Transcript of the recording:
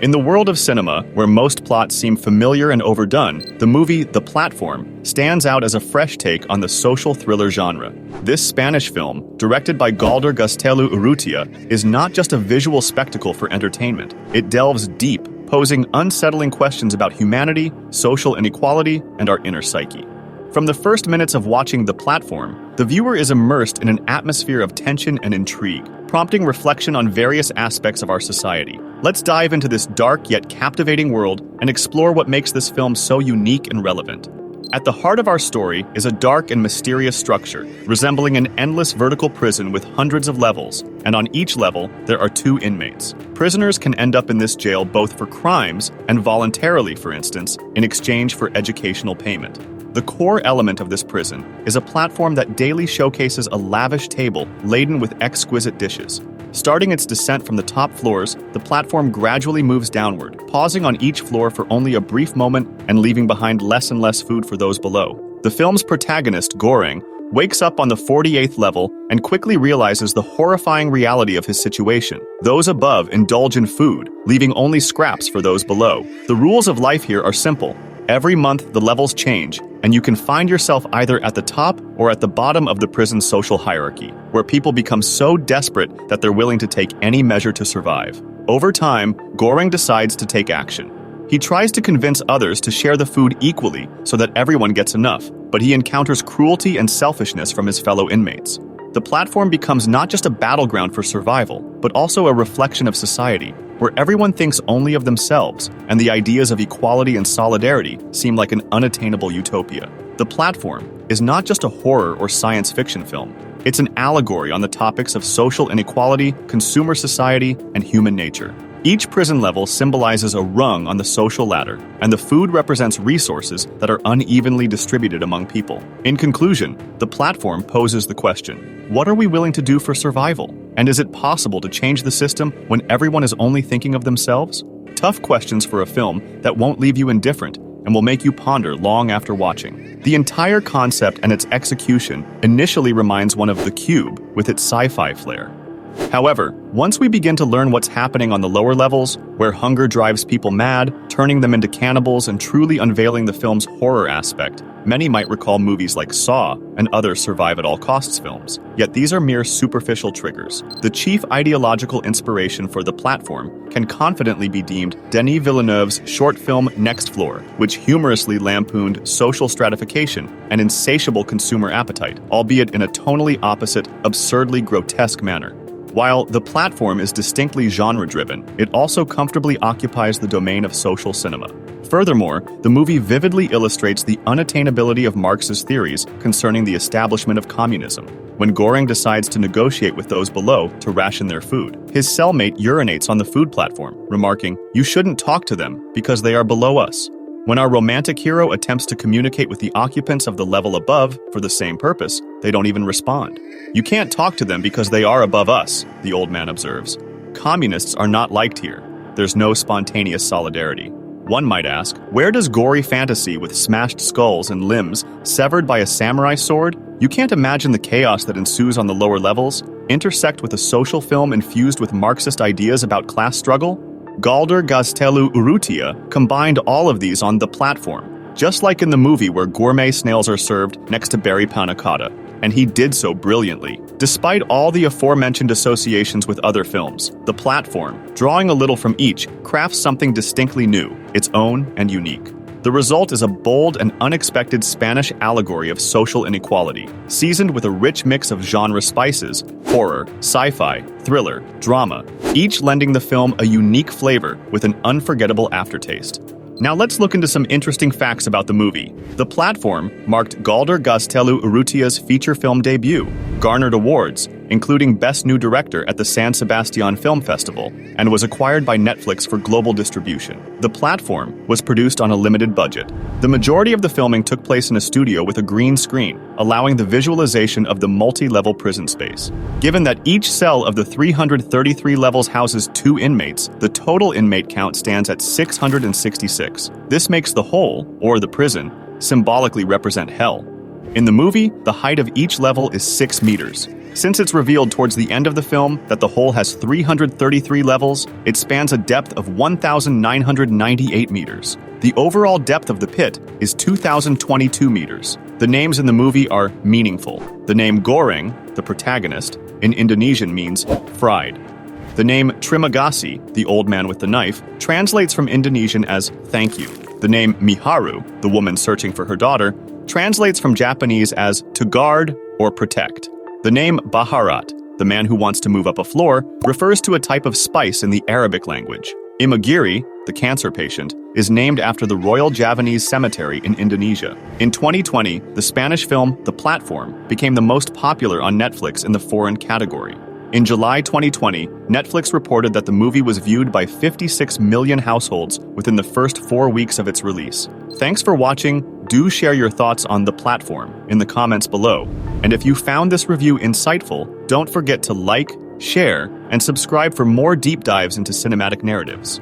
In the world of cinema, where most plots seem familiar and overdone, the movie The Platform stands out as a fresh take on the social thriller genre. This Spanish film, directed by Galder Gaztelu Urrutia, is not just a visual spectacle for entertainment. It delves deep, posing unsettling questions about humanity, social inequality, and our inner psyche. From the first minutes of watching The Platform, the viewer is immersed in an atmosphere of tension and intrigue, prompting reflection on various aspects of our society. Let's dive into this dark yet captivating world and explore what makes this film so unique and relevant. At the heart of our story is a dark and mysterious structure, resembling an endless vertical prison with hundreds of levels, and on each level, there are 2 inmates. Prisoners can end up in this jail both for crimes and voluntarily, for instance, in exchange for educational payment. The core element of this prison is a platform that daily showcases a lavish table laden with exquisite dishes. Starting its descent from the top floors, the platform gradually moves downward, pausing on each floor for only a brief moment and leaving behind less and less food for those below. The film's protagonist, Goreng, wakes up on the 48th level and quickly realizes the horrifying reality of his situation. Those above indulge in food, leaving only scraps for those below. The rules of life here are simple. Every month, the levels change, and you can find yourself either at the top or at the bottom of the prison's social hierarchy, where people become so desperate that they're willing to take any measure to survive. Over time, Goreng decides to take action. He tries to convince others to share the food equally so that everyone gets enough, but he encounters cruelty and selfishness from his fellow inmates. The platform becomes not just a battleground for survival, but also a reflection of society, where everyone thinks only of themselves, and the ideas of equality and solidarity seem like an unattainable utopia. The Platform is not just a horror or science fiction film. It's an allegory on the topics of social inequality, consumer society, and human nature. Each prison level symbolizes a rung on the social ladder, and the food represents resources that are unevenly distributed among people. In conclusion, The Platform poses the question, what are we willing to do for survival? And is it possible to change the system when everyone is only thinking of themselves? Tough questions for a film that won't leave you indifferent and will make you ponder long after watching. The entire concept and its execution initially reminds one of The Cube with its sci-fi flair. However, once we begin to learn what's happening on the lower levels, where hunger drives people mad, turning them into cannibals and truly unveiling the film's horror aspect, many might recall movies like Saw and other survive-at-all-costs films. Yet these are mere superficial triggers. The chief ideological inspiration for The Platform can confidently be deemed Denis Villeneuve's short film Next Floor, which humorously lampooned social stratification and insatiable consumer appetite, albeit in a tonally opposite, absurdly grotesque manner. While The Platform is distinctly genre-driven, it also comfortably occupies the domain of social cinema. Furthermore, the movie vividly illustrates the unattainability of Marx's theories concerning the establishment of communism. When Goreng decides to negotiate with those below to ration their food, his cellmate urinates on the food platform, remarking, "You shouldn't talk to them because they are below us." When our romantic hero attempts to communicate with the occupants of the level above for the same purpose, they don't even respond. "You can't talk to them because they are above us," the old man observes. Communists are not liked here. There's no spontaneous solidarity. One might ask, where does gory fantasy with smashed skulls and limbs severed by a samurai sword? You can't imagine the chaos that ensues on the lower levels intersect with a social film infused with Marxist ideas about class struggle? Galder Gaztelu Urrutia combined all of these on The Platform, just like in the movie where gourmet snails are served next to berry panna cotta, and he did so brilliantly. Despite all the aforementioned associations with other films, The Platform, drawing a little from each, crafts something distinctly new, its own and unique. The result is a bold and unexpected Spanish allegory of social inequality, seasoned with a rich mix of genre spices, horror, sci-fi, thriller, drama, each lending the film a unique flavor with an unforgettable aftertaste. Now let's look into some interesting facts about the movie. The Platform marked Galder Gaztelu Urrutia's feature film debut, garnered awards, including Best New Director at the San Sebastian Film Festival, and was acquired by Netflix for global distribution. The Platform was produced on a limited budget. The majority of the filming took place in a studio with a green screen, allowing the visualization of the multi-level prison space. Given that each cell of the 333 levels houses 2 inmates, the total inmate count stands at 666. This makes the whole, or the prison, symbolically represent hell. In the movie, the height of each level is 6 meters. Since it's revealed towards the end of the film that the hole has 333 levels, it spans a depth of 1,998 meters. The overall depth of the pit is 2,022 meters. The names in the movie are meaningful. The name Goreng, the protagonist, in Indonesian means fried. The name Trimagasi, the old man with the knife, translates from Indonesian as thank you. The name Miharu, the woman searching for her daughter, translates from Japanese as to guard or protect. The name Baharat, the man who wants to move up a floor, refers to a type of spice in the Arabic language. Imagiri, the cancer patient, is named after the Royal Javanese Cemetery in Indonesia. In 2020, the Spanish film The Platform became the most popular on Netflix in the foreign category. In July 2020, Netflix reported that the movie was viewed by 56 million households within the first 4 weeks of its release. Thanks for watching. Do share your thoughts on The Platform in the comments below. And if you found this review insightful, don't forget to like, share, and subscribe for more deep dives into cinematic narratives.